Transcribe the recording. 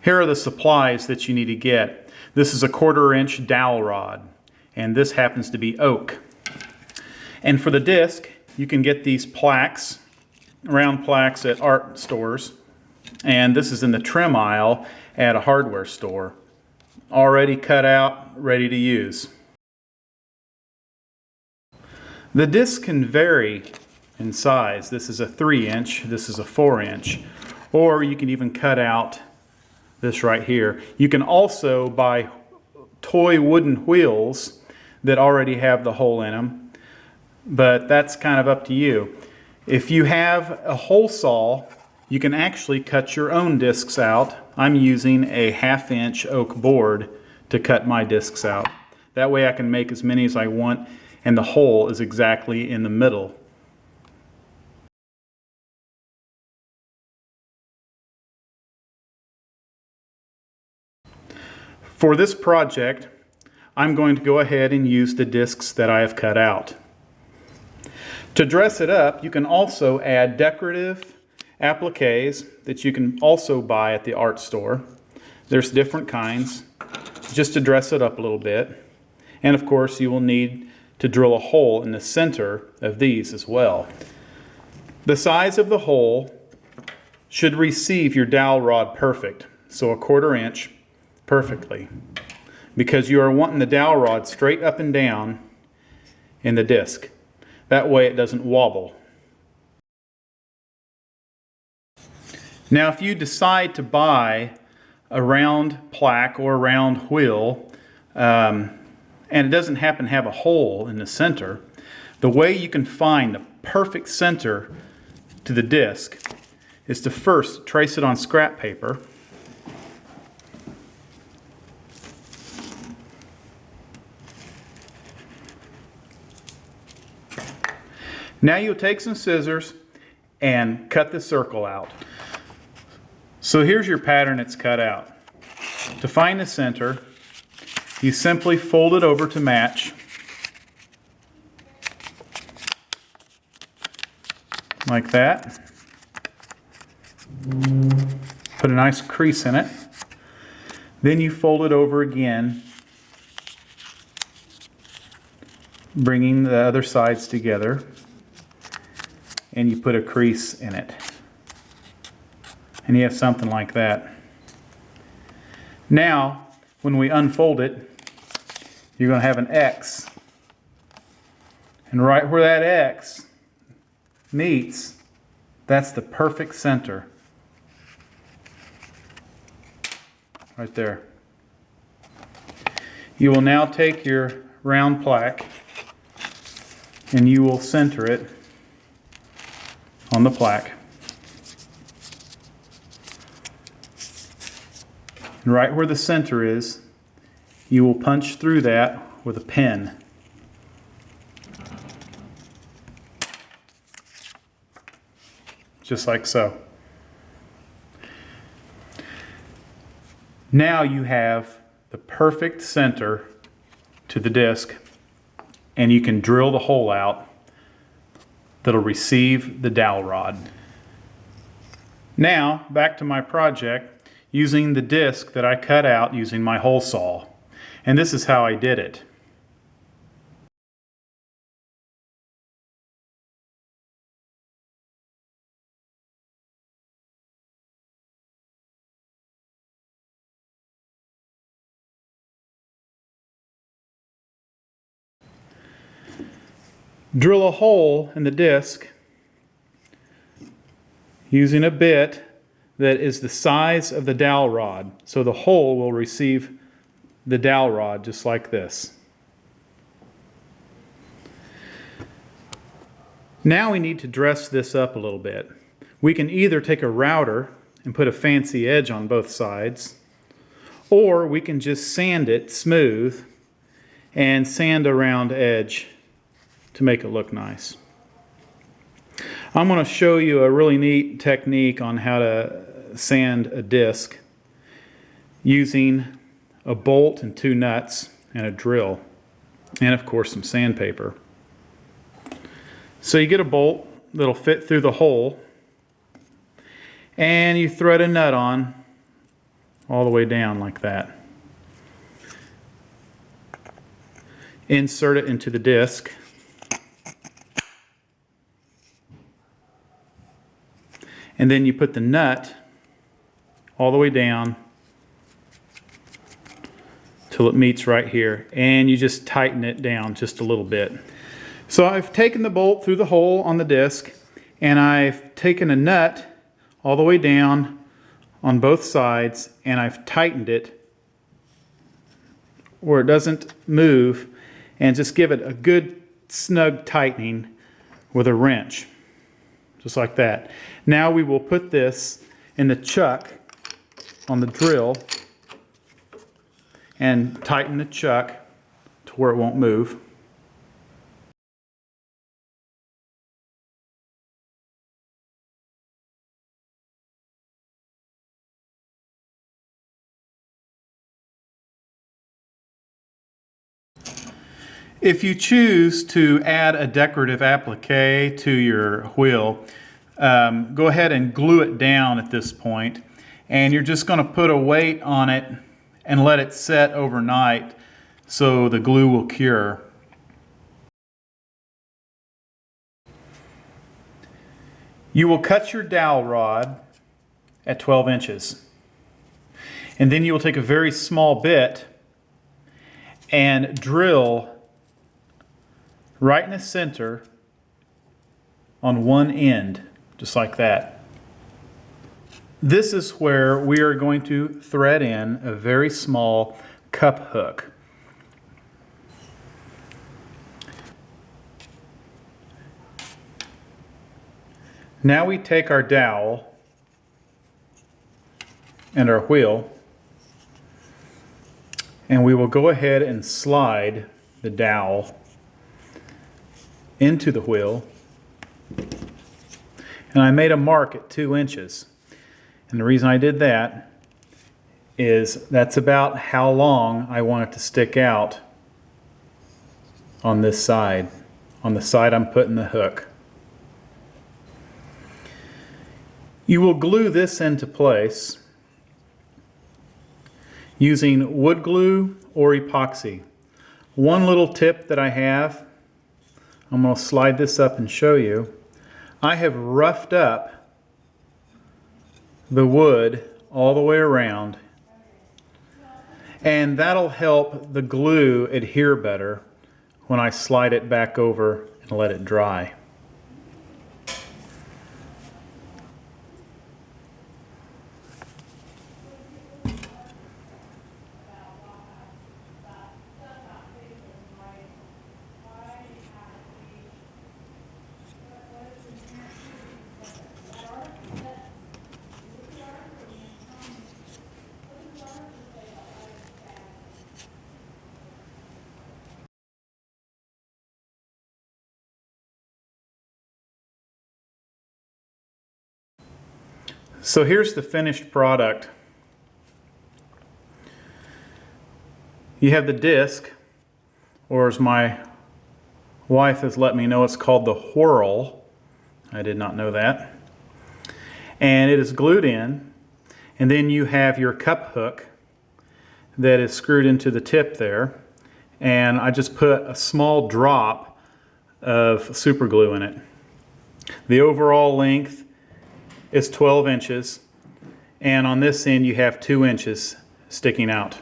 Here are the supplies that you need to get. This is a 1/4 inch dowel rod, and this happens to be oak. And for the disc, you can get these plaques, round plaques at art stores, and this is in the trim aisle at a hardware store. Already cut out, ready to use. The disc can vary in size. This is a 3 inch, this is a 4 inch, or you can even cut out this right here. You can also buy toy wooden wheels that already have the hole in them, but that's kind of up to you. If you have a hole saw, you can actually cut your own discs out. I'm using a 1/2 inch oak board to cut my discs out. That way I can make as many as I want, and the hole is exactly in the middle. For this project, I'm going to go ahead and use the discs that I have cut out. To dress it up, you can also add decorative appliques that you can also buy at the art store. There's different kinds, just to dress it up a little bit. And of course, you will need to drill a hole in the center of these as well. The size of the hole should receive your dowel rod perfect, so a 1/4 inch perfectly, because you are wanting the dowel rod straight up and down in the disc. That way it doesn't wobble. Now if you decide to buy a round plaque or a round wheel and it doesn't happen to have a hole in the center, the way you can find the perfect center to the disc is to first trace it on scrap paper. Now you'll take some scissors and cut the circle out. So here's your pattern it's cut out. To find the center, you simply fold it over to match, like that. Put a nice crease in it. Then you fold it over again, bringing the other sides together, and you put a crease in it. And you have something like that. Now, when we unfold it, you're going to have an X. And right where that X meets, that's the perfect center. Right there. You will now take your round plaque and you will center it on the plaque. And right where the center is, you will punch through that with a pen. Just like so. Now you have the perfect center to the disc, and you can drill the hole out that'll receive the dowel rod. Now, back to my project using the disc that I cut out using my hole saw. And this is how I did it. Drill a hole in the disc using a bit that is the size of the dowel rod. So the hole will receive the dowel rod just like this. Now we need to dress this up a little bit. We can either take a router and put a fancy edge on both sides, or we can just sand it smooth and sand a round edge to make it look nice. I'm going to show you a really neat technique on how to sand a disc using a bolt and 2 nuts and a drill, and of course some sandpaper. So you get a bolt that'll fit through the hole, and you thread a nut on all the way down like that. Insert it into the disc. And then you put the nut all the way down till it meets right here, and you just tighten it down just a little bit. So I've taken the bolt through the hole on the disc, and I've taken a nut all the way down on both sides, and I've tightened it where it doesn't move, and just give it a good snug tightening with a wrench, just like that. Now we will put this in the chuck on the drill and tighten the chuck to where it won't move. If you choose to add a decorative applique to your wheel, go ahead and glue it down at this point, and you're just going to put a weight on it and let it set overnight so the glue will cure. You will cut your dowel rod at 12 inches, and then you will take a very small bit and drill right in the center on one end, just like that. This is where we are going to thread in a very small cup hook. Now we take our dowel and our wheel, and we will go ahead and slide the dowel into the wheel, and I made a mark at 2 inches. And the reason I did that is that's about how long I want it to stick out on this side, on the side I'm putting the hook. You will glue this into place using wood glue or epoxy. One little tip that I have, I'm going to slide this up and show you. I have roughed up the wood all the way around, and that'll help the glue adhere better when I slide it back over and let it dry. So here's the finished product. You have the disc, or as my wife has let me know, it's called the whirl. I did not know that. And it is glued in, and then you have your cup hook that is screwed into the tip there, and I just put a small drop of super glue in it. The overall length is 12 inches, and on this end you have 2 inches sticking out.